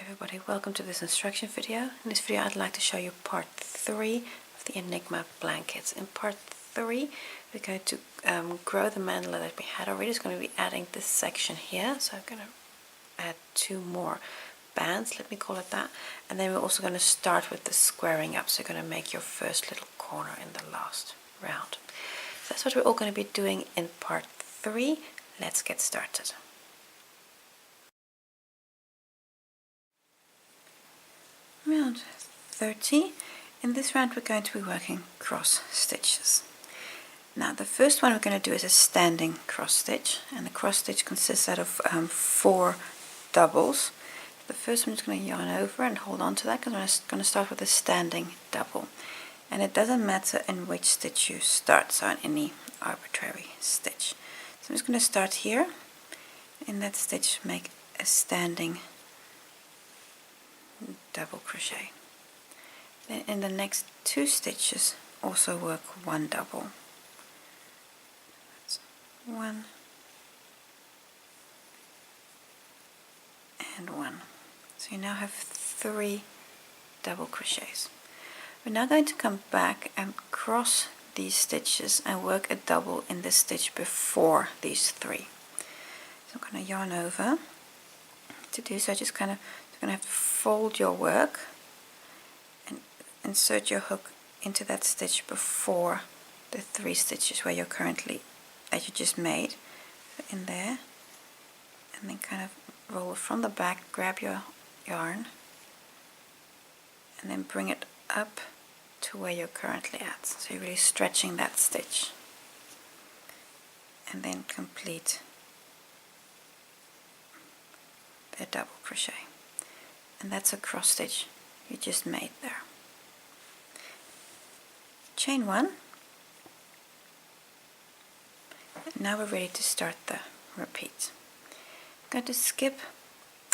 Everybody, welcome to this instruction video. In this video I'd like to show you part 3 of the Enigma blankets. In part 3 we're going to grow the mandala that we had already. It's going to be adding this section here, so I'm going to add 2 more bands, let me call it that, and then we're also going to start with the squaring up, so you're going to make your first little corner in the last round. So that's what we're all going to be doing in part 3. Let's get started. Round 30. In this round we're going to be working cross stitches. Now the first one we're going to do is a standing cross stitch, and the cross stitch consists out of 4 doubles. The first one is going to yarn over and hold on to that because I'm going to start with a standing double, and it doesn't matter in which stitch you start, so on any arbitrary stitch. So I'm just going to start here in that stitch, make a standing double crochet. Then in the next 2 stitches also work 1 double. That's 1 and 1. So you now have 3 double crochets. We're now going to come back and cross these stitches and work a double in the stitch before these 3. So I'm going to yarn over. To do so, just kind of you're going to have to fold your work and insert your hook into that stitch before the 3 stitches where you're currently, that you just made. So in there, and then kind of roll it from the back, grab your yarn, and then bring it up to where you're currently at. So you're really stretching that stitch. And then complete the double crochet. And that's a cross stitch you just made there. Chain 1. And now we're ready to start the repeat. I'm going to skip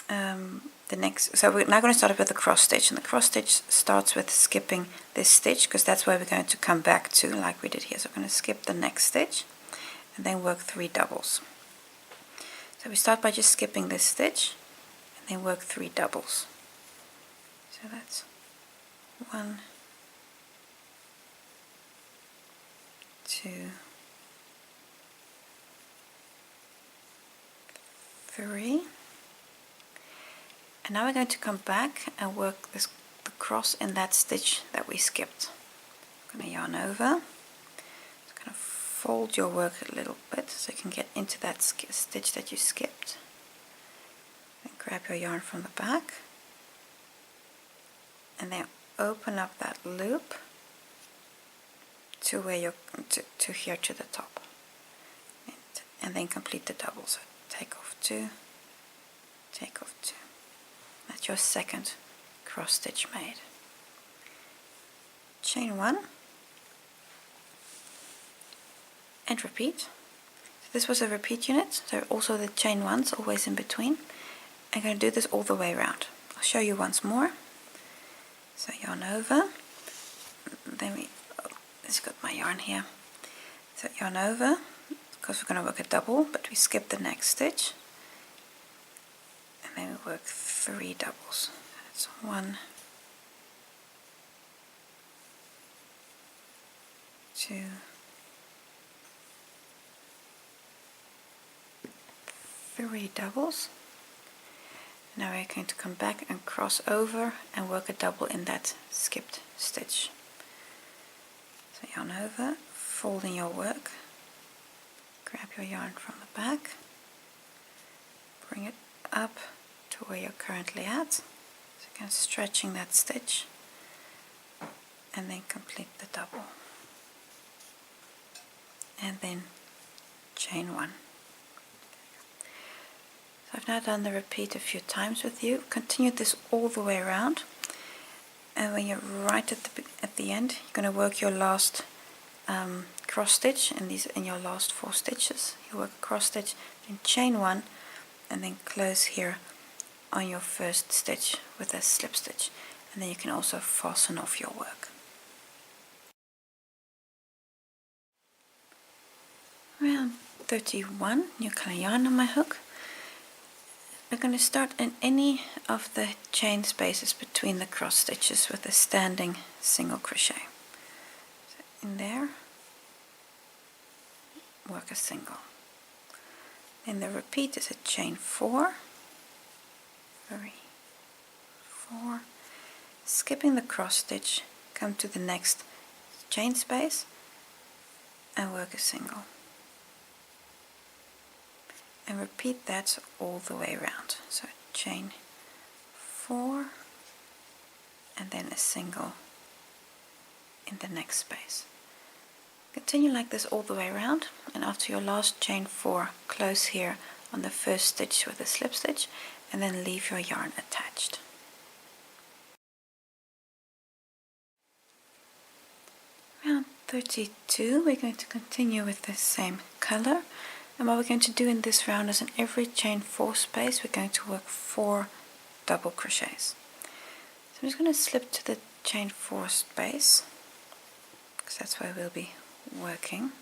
the next, so we're now going to start with the cross stitch, and the cross stitch starts with skipping this stitch because that's where we're going to come back to like we did here. So we're going to skip the next stitch and then work 3 doubles. So we start by just skipping this stitch and then work 3 doubles. So that's 1, 2, 3. And now we're going to come back and work the cross in that stitch that we skipped. I'm going to yarn over. Just kind of fold your work a little bit so you can get into that stitch that you skipped. Then grab your yarn from the back. And then open up that loop to where you're to here to the top, and then complete the double. So take off 2, take off 2. That's your second cross stitch made. Chain 1 and repeat. So this was a repeat unit, so also the chain 1's always in between. I'm going to do this all the way around. I'll show you once more. So yarn over, then just got my yarn here. So yarn over, because we're going to work a double, but we skip the next stitch, and then we work 3 doubles. That's 1, 2, 3 doubles. Now we're going to come back and cross over and work a double in that skipped stitch. So yarn over, fold in your work, grab your yarn from the back, bring it up to where you're currently at, so again stretching that stitch, and then complete the double. And then chain 1. I've now done the repeat a few times with you. Continue this all the way around, and when you're right at the end, you're going to work your last cross stitch in your last 4 stitches. You work a cross stitch, then chain 1, and then close here on your first stitch with a slip stitch, and then you can also fasten off your work. Round 31, new color yarn on my hook. we're going to start in any of the chain spaces between the cross stitches with a standing single crochet. So in there, work a single. Then the repeat is a chain 4, 3, 4, skipping the cross stitch, come to the next chain space and work a single. And repeat that all the way around. So chain 4 and then a single in the next space. Continue like this all the way around, and after your last chain 4, close here on the first stitch with a slip stitch and then leave your yarn attached. Round 32, we're going to continue with the same color, and what we're going to do in this round is in every chain 4 space we're going to work 4 double crochets. So I'm just going to slip to the chain 4 space because that's where we'll be working.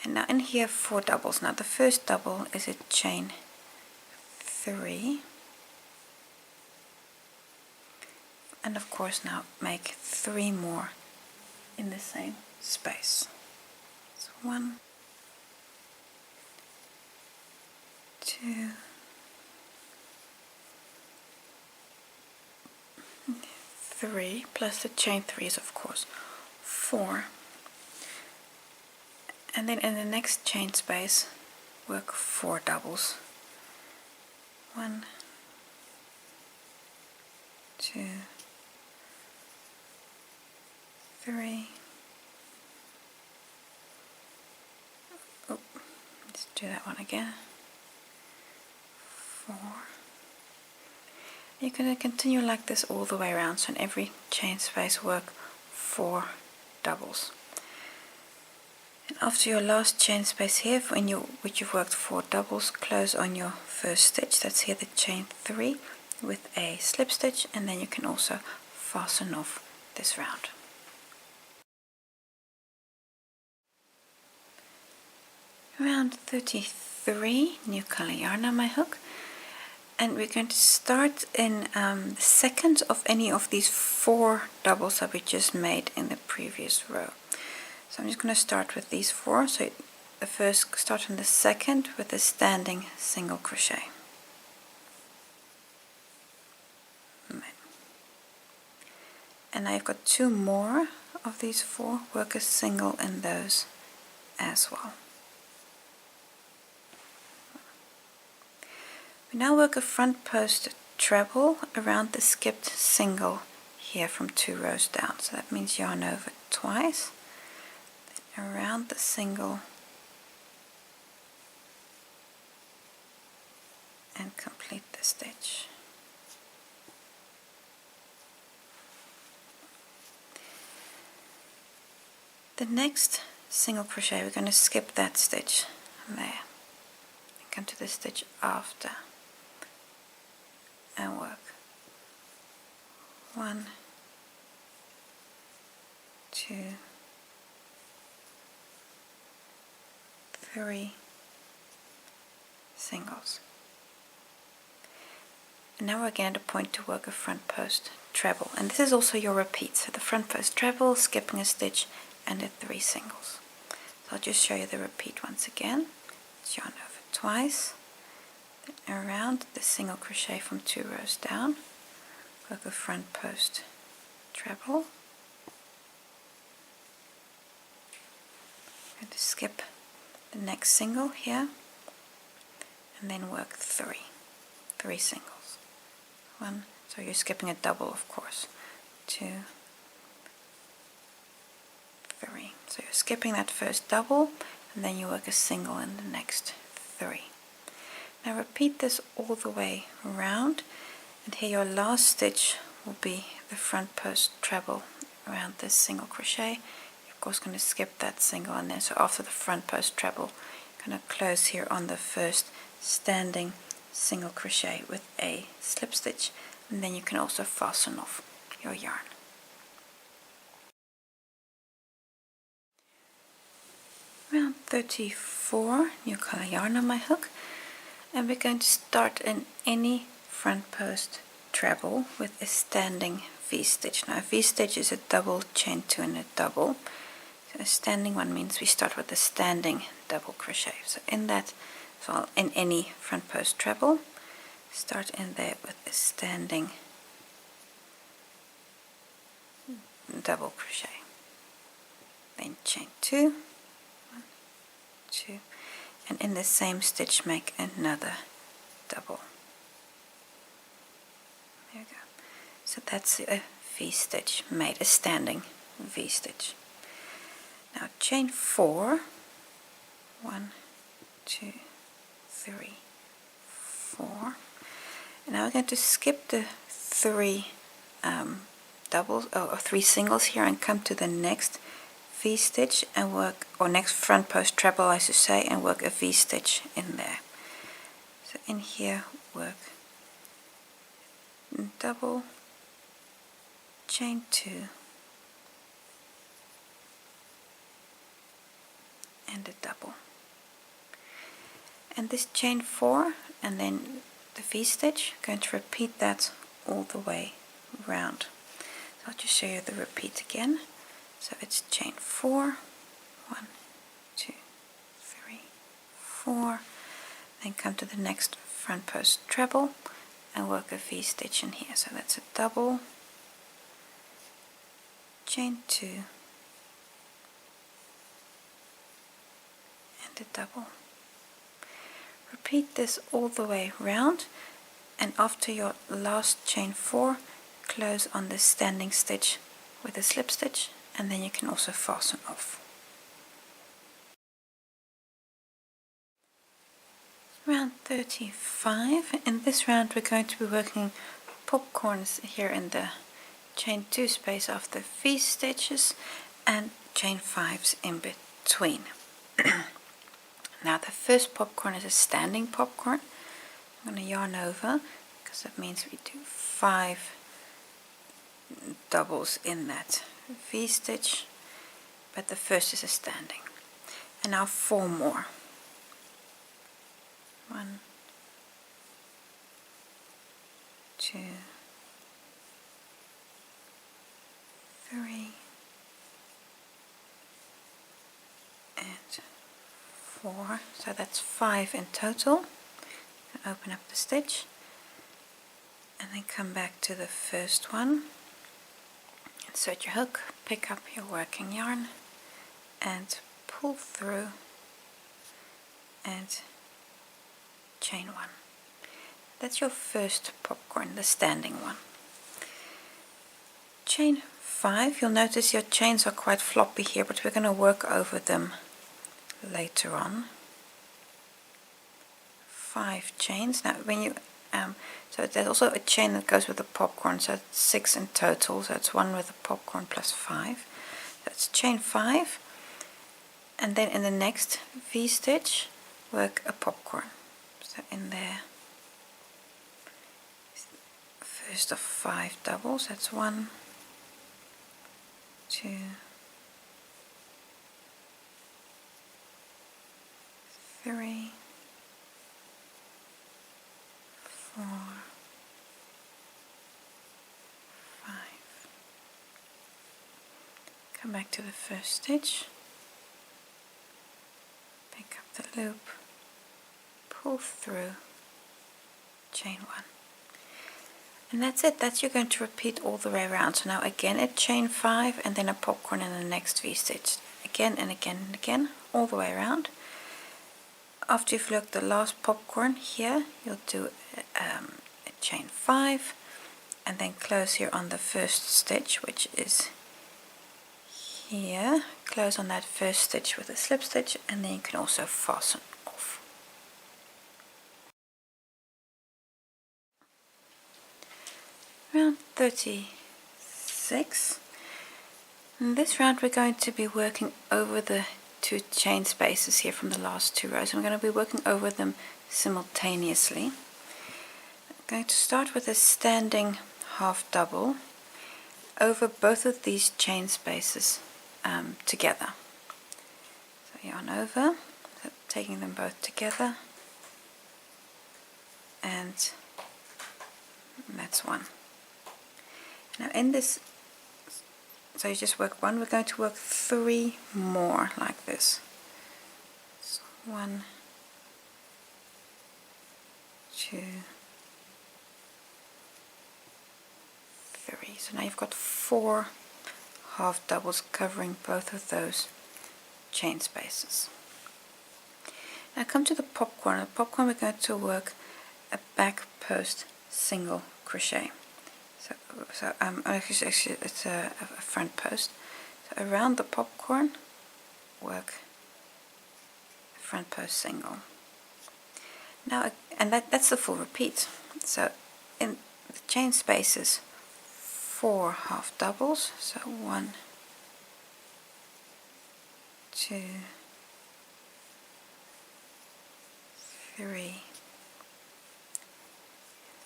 And now in here 4 doubles. Now the first double is a chain 3, and of course now make 3 more in the same space. So 1, 2, 3, plus the chain 3 is of course 4, and then in the next chain space work 4 doubles. 1, 2, 3. Oh, let's do that one again. 4. You're going to continue like this all the way around, so in every chain space work 4 doubles. And after your last chain space here, which you've worked 4 doubles, close on your first stitch, that's here the chain 3 with a slip stitch, and then you can also fasten off this round. Round 33, new color yarn on my hook, and we're going to start in the second of any of these 4 doubles that we just made in the previous row. So I'm just going to start with these 4. So the first, start on the second with a standing single crochet. And I've got 2 more of these 4. Work a single in those as well. We now work a front post treble around the skipped single here from 2 rows down. So that means yarn over twice, then around the single, and complete the stitch. The next single crochet, we're going to skip that stitch there and come to the stitch after and work 1, 2, 3 singles. And now we're again at a point to work a front post treble, and this is also your repeat. So the front post treble, skipping a stitch, and the 3 singles. So I'll just show you the repeat once again. It's yarn over twice, then around the single crochet from 2 rows down, work a front post treble, going to skip the next single here, and then work 3 singles. 1, so you're skipping a double of course, 2, 3. So you're skipping that first double, and then you work a single in the next 3. Now repeat this all the way around, and here your last stitch will be the front post treble around this single crochet. You're of course going to skip that single, and then so after the front post treble, you're going to close here on the first standing single crochet with a slip stitch, and then you can also fasten off your yarn. Round 34, new color yarn on my hook, And we're going to start in any front post treble with a standing V-stitch. Now a V-stitch is a double chain 2 and a double. So a standing one means we start with a standing double crochet. So in that, well, in any front post treble, start in there with a standing double crochet. Then chain 2, 1, 2, and in the same stitch make another double. There we go. So that's a V-stitch made, a standing V-stitch. Now chain 4, 1, 2, 3, 4. And now we're going to skip the 3 doubles or 3 singles here and come to the next V-stitch and work, or next front post treble I should say, and work a V-stitch in there. So in here work double, chain 2, and a double. And this chain 4 and then the V-stitch, going to repeat that all the way round. So I'll just show you the repeat again. So it's chain 4, 1, 2, 3, 4, then come to the next front post treble and work a V-stitch in here. So that's a double, chain 2, and a double. Repeat this all the way round, and after your last chain 4, close on the standing stitch with a slip stitch, and then you can also fasten off. Round 35. In this round we're going to be working popcorns here in the chain 2 space of the V-stitches and chain 5s in between. Now the first popcorn is a standing popcorn. I'm going to yarn over because that means we do 5 doubles in that V-stitch, but the first is a standing. And now 4 more. 1, 2, 3, and 4. So that's 5 in total. And open up the stitch and then come back to the first one. Insert your hook, pick up your working yarn and pull through and chain 1. That's your first popcorn, the standing one. Chain 5, you'll notice your chains are quite floppy here, but we're going to work over them later on. 5 chains. Now when you so there's also a chain that goes with the popcorn, so it's 6 in total, so it's 1 with the popcorn plus 5. That's chain 5, and then in the next V-stitch work a popcorn. So in there, first of 5 doubles, that's 1, 2, 3, 4, 5. Come back to the first stitch, pick up the loop, pull through, chain 1. And that's it. That's you're going to repeat all the way around. So now again a chain 5 and then a popcorn in the next V-stitch. Again and again and again, all the way around. After you've worked the last popcorn here, you'll do a chain 5 and then close here on the first stitch, which is here. Close on that first stitch with a slip stitch, and then you can also fasten off. Round 36. In this round we're going to be working over the 2 chain spaces here from the last 2 rows. I'm going to be working over them simultaneously. I'm going to start with a standing half double over both of these chain spaces together. So yarn over, so taking them both together, and that's one. Now in this, so you just work one, we're going to work 3 more like this. So 1, 2, 3. So now you've got 4 half doubles covering both of those chain spaces. Now come to the popcorn. The popcorn we're going to work a back post single crochet. So actually it's a front post. So around the popcorn, work a front post single. Now, and that's the full repeat. So in the chain spaces, 4 half doubles. So 1, 2, 3,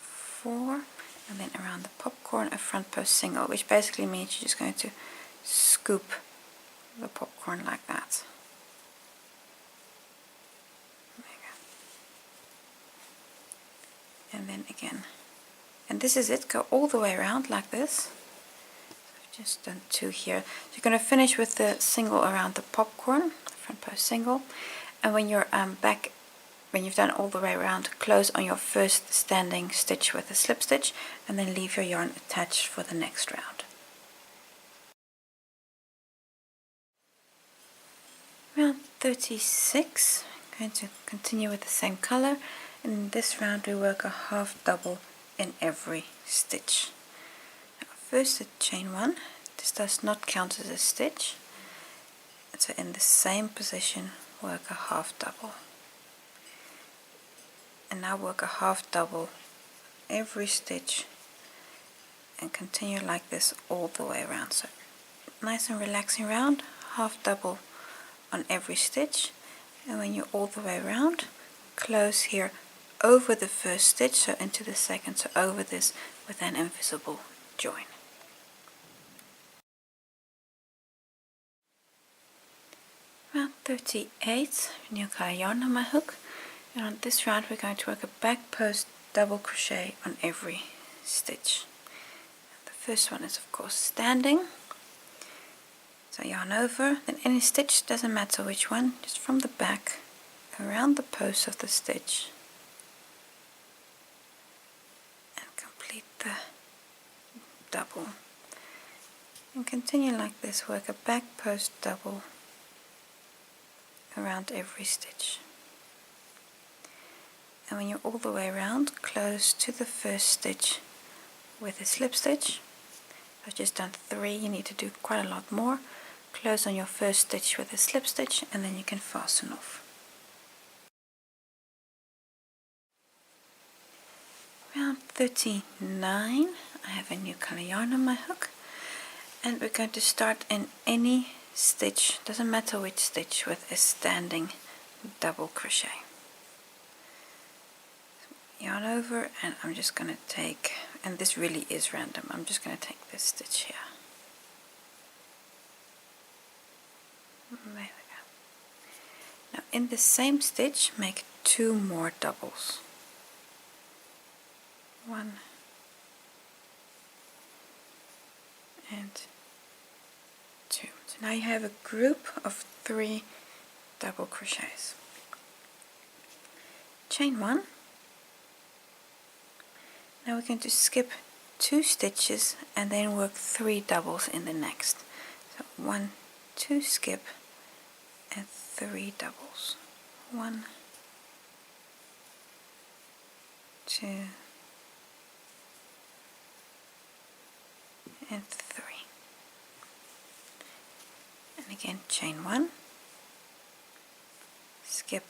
4, and then around the popcorn a front post single, which basically means you're just going to scoop the popcorn like that. There you go. And then again, and this is it. Go all the way around like this. I've just done 2 here. So you're going to finish with the single around the popcorn, front post single, and when you're back, when you've done all the way around, close on your first standing stitch with a slip stitch and then leave your yarn attached for the next round. Round 36, I'm going to continue with the same color. In this round we work a half double in every stitch. Now, first chain 1, this does not count as a stitch, so in the same position work a half double. And now work a half double every stitch and continue like this all the way around. So nice and relaxing round, half double on every stitch, and when you're all the way around, close here over the first stitch, so into the second, so over this with an invisible join. Round 38, new color yarn on my hook. And on this round we're going to work a back post double crochet on every stitch. The first one is of course standing. So yarn over, then any stitch, doesn't matter which one, just from the back around the post of the stitch and complete the double. And continue like this, work a back post double around every stitch. And when you're all the way around, close to the first stitch with a slip stitch. I've just done 3, you need to do quite a lot more. Close on your first stitch with a slip stitch and then you can fasten off. Round 39, I have a new color yarn on my hook, and we're going to start in any stitch, doesn't matter which stitch, with a standing double crochet. Yarn over, and I'm just going to take, and this really is random, I'm just going to take this stitch here. There we go. Now in the same stitch make 2 more doubles. 1 and 2. So now you have a group of 3 double crochets. Chain 1. Now we're going to skip 2 stitches and then work 3 doubles in the next. So 1, 2, skip, and 3 doubles. 1, 2, and 3. And again, chain 1, skip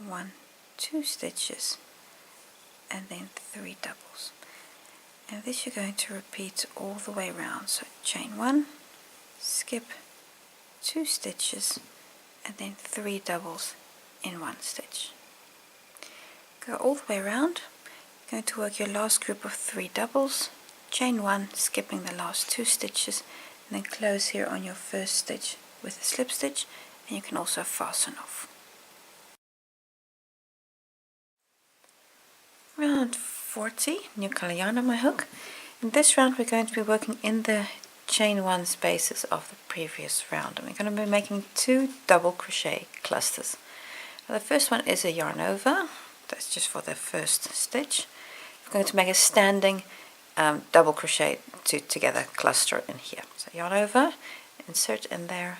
1, 2 stitches, and then 3 doubles. And this you're going to repeat all the way around. So chain 1, skip 2 stitches, and then 3 doubles in 1 stitch. Go all the way around. You're going to work your last group of 3 doubles, chain 1, skipping the last 2 stitches, and then close here on your first stitch with a slip stitch, and you can also fasten off. Round 40, new color yarn on my hook. In this round we're going to be working in the chain 1 spaces of the previous round, and we're going to be making 2 double crochet clusters. Now, the first one is a yarn over, that's just for the first stitch. We're going to make a standing double crochet 2 together cluster in here. So yarn over, insert in there,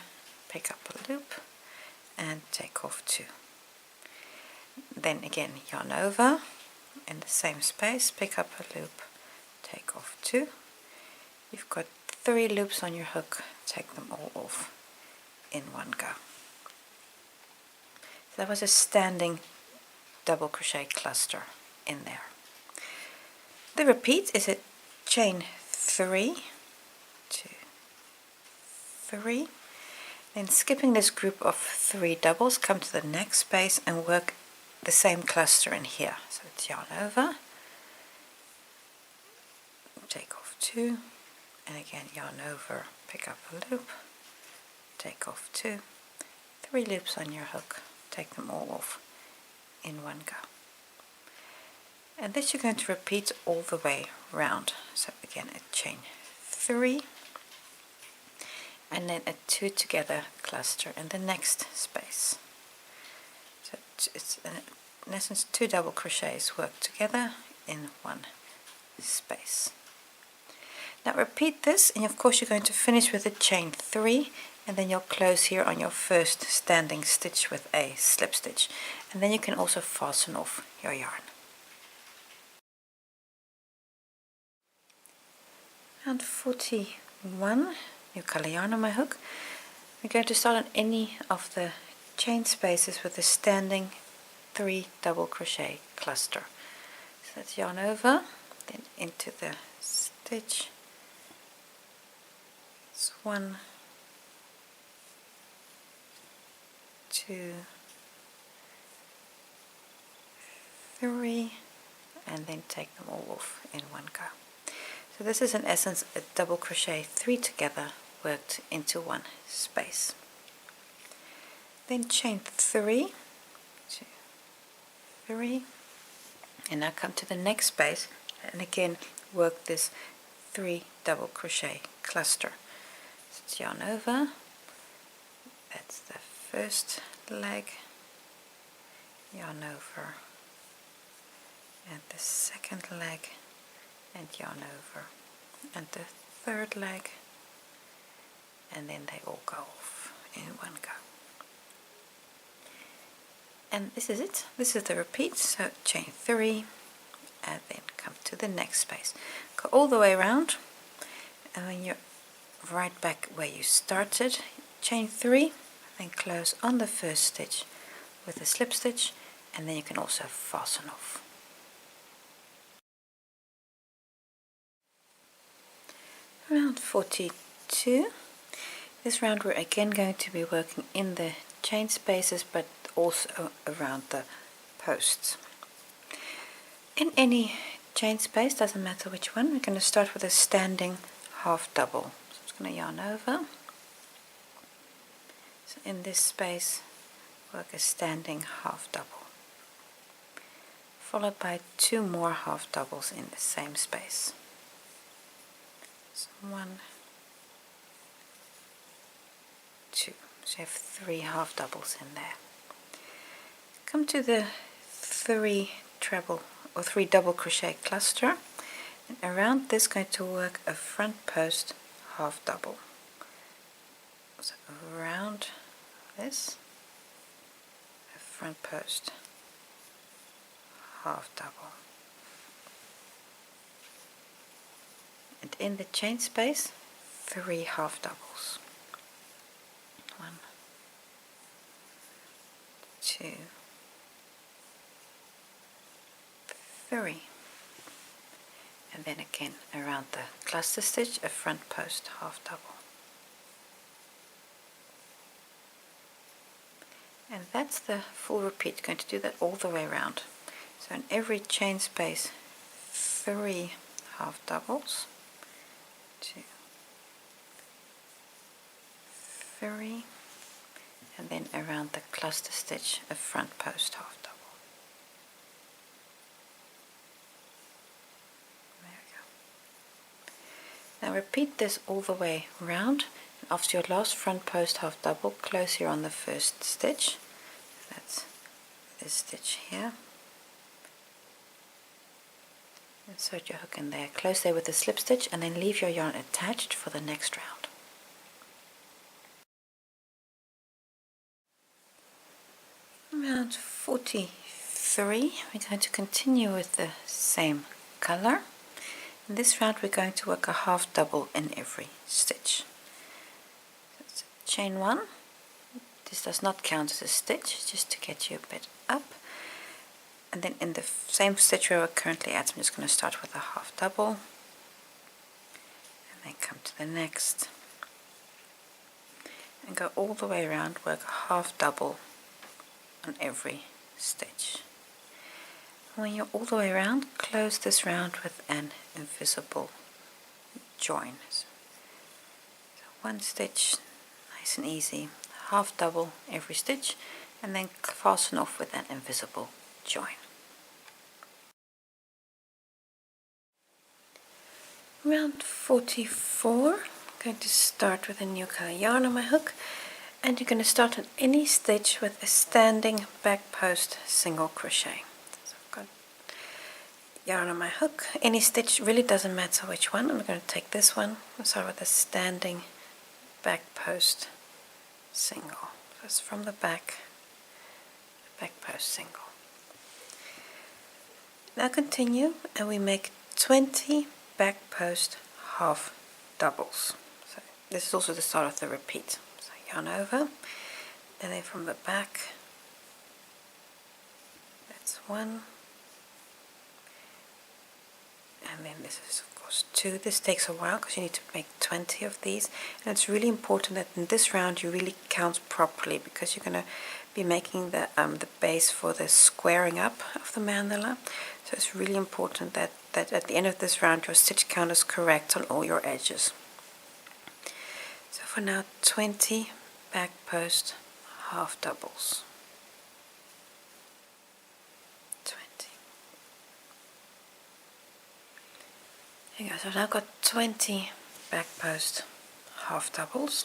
pick up a loop and take off 2. Then again yarn over, in the same space, pick up a loop, take off 2. You've got 3 loops on your hook, take them all off in one go. So that was a standing double crochet cluster in there. The repeat is a chain 3, 2, 3. Then skipping this group of 3 doubles, come to the next space and work the same cluster in here. So it's yarn over, take off 2, and again yarn over, pick up a loop, take off 2, 3 loops on your hook, take them all off in one go. And this you're going to repeat all the way round. So again a chain 3 and then a 2 together cluster in the next space. So it's in essence 2 double crochets worked together in one space. Now repeat this, and of course you're going to finish with a chain 3, and then you'll close here on your first standing stitch with a slip stitch, and then you can also fasten off your yarn. Round 41, new color yarn on my hook. We're going to start on any of the chain spaces with a standing 3 double crochet cluster. So that's yarn over, then into the stitch. It's 1, 2, 3, and then take them all off in one go. So this is in essence a double crochet 3 together worked into one space. Then chain 3, 2, 3, and now come to the next space and again work this 3 double crochet cluster. So it's yarn over, that's the first leg, yarn over, and the second leg, and yarn over, and the third leg, and then they all go off in one go. And this is it. This is the repeat. So chain 3 and then come to the next space. Go all the way around, and when you're right back where you started, chain 3, then close on the first stitch with a slip stitch, and then you can also fasten off. Round 42. This round we're again going to be working in the chain spaces but also around the posts. In any chain space, doesn't matter which one, we're going to start with a standing half double. So I'm just going to yarn over. So in this space work a standing half double, followed by 2 more half doubles in the same space. So 1, 2, so you have 3 half doubles in there. Come to the 3 double crochet cluster, and around this going to work a front post half double. So around this, a front post half double, and in the chain space 3 half doubles. 1, 2, 3, and then again around the cluster stitch a front post half double, and that's the full repeat. Going to do that all the way around. So in every chain space 3 half doubles, 2, 3, and then around the cluster stitch a front post half double. Now repeat this all the way around, and after your last front post half double, close here on the first stitch. That's this stitch here. Insert your hook in there, close there with a slip stitch, and then leave your yarn attached for the next round. Round 43, we're going to continue with the same color. In this round we're going to work a half double in every stitch. So chain 1, this does not count as a stitch, just to get you a bit up. And then in the same stitch where we're currently at, I'm just going to start with a half double, and then come to the next, and go all the way around, work a half double on every stitch. When you're all the way around, close this round with an invisible join. So one stitch, nice and easy, half double every stitch, and then fasten off with an invisible join. Round 44, I'm going to start with a new color yarn on my hook, and you're going to start on any stitch with a standing back post single crochet. So I've got yarn on my hook, any stitch, really doesn't matter which one. I'm going to take this one and start with a standing back post single. So it's from the back post single. Now continue, and we make 20 back post half doubles. So this is also the start of the repeat. So yarn over, and then from the back, that's 1, and then this is of course 2. This takes a while because you need to make 20 of these, and it's really important that in this round you really count properly, because you're going to be making the base for the squaring up of the mandala. So it's really important that at the end of this round your stitch count is correct on all your edges. So for now, 20 back post half doubles. 20. There you go. So I've now got 20 back post half doubles,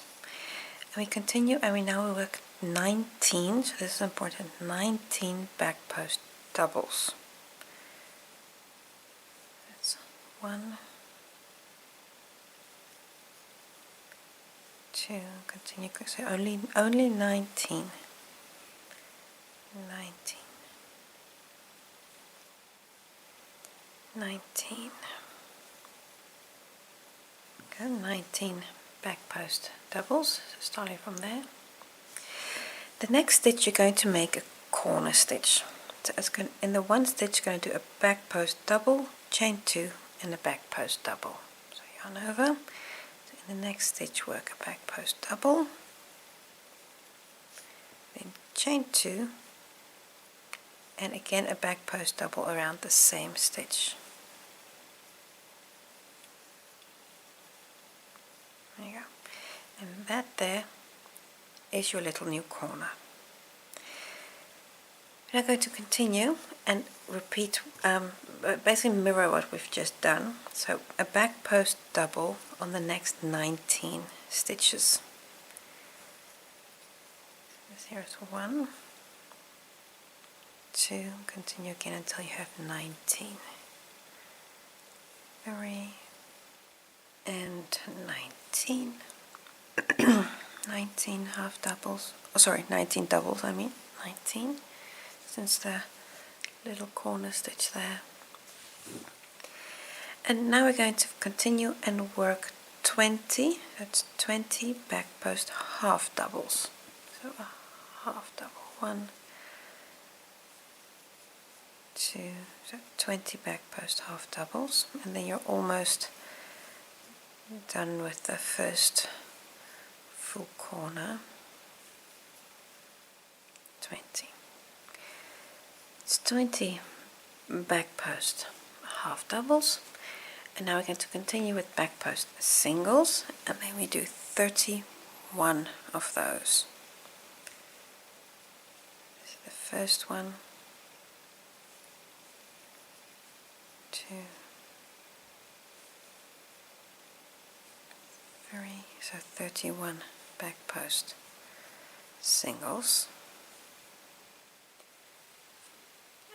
and we continue, and we now work 19, so this is important, 19 back post doubles. That's 1, 2, continue, so only 19, 19, okay, 19 back post doubles, so starting from there. The next stitch you're going to make a corner stitch. So it's going, in the one stitch you're going to do a back post double, chain 2, and a back post double. So yarn over, so in the next stitch work a back post double, then chain 2, and again a back post double around the same stitch. There you go. And that there is your little new corner. We're now going to continue and repeat, basically mirror what we've just done. So a back post double on the next 19 stitches. This here is 1, 2, continue again until you have 19. 3 and 19. 19 half doubles, oh sorry, 19 doubles I mean, 19, since the little corner stitch there. And now we're going to continue and work 20, that's 20 back post half doubles. So a half double, 1, 2, so 20 back post half doubles, and then you're almost done with the first full corner. 20. It's 20 back post half doubles, and now we're going to continue with back post singles, and then we do 31 of those. This is the first one, 2, So 31 back post singles,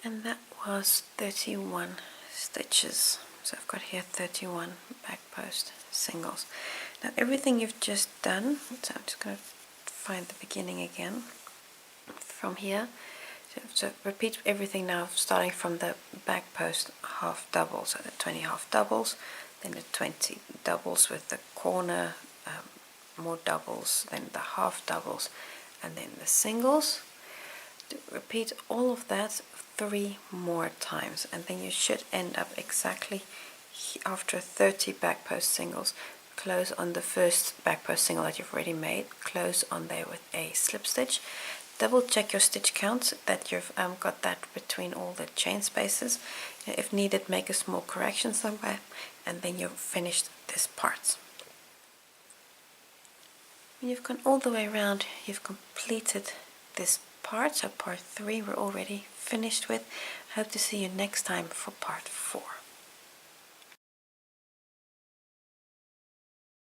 and that was 31 stitches. So I've got here 31 back post singles. Now everything you've just done, so I'm just going to find the beginning again from here. So repeat everything now, starting from the back post half double, so the 20 half doubles, then the 20 doubles with the corner, more doubles, then the half doubles, and then the singles. Repeat all of that 3 more times, and then you should end up exactly after 30 back post singles. Close on the first back post single that you've already made, close on there with a slip stitch. Double check your stitch count, that you've got that between all the chain spaces. If needed, make a small correction somewhere, and then you've finished this part. When you've gone all the way around, you've completed this part, so part 3 we're already finished with. I hope to see you next time for part 4.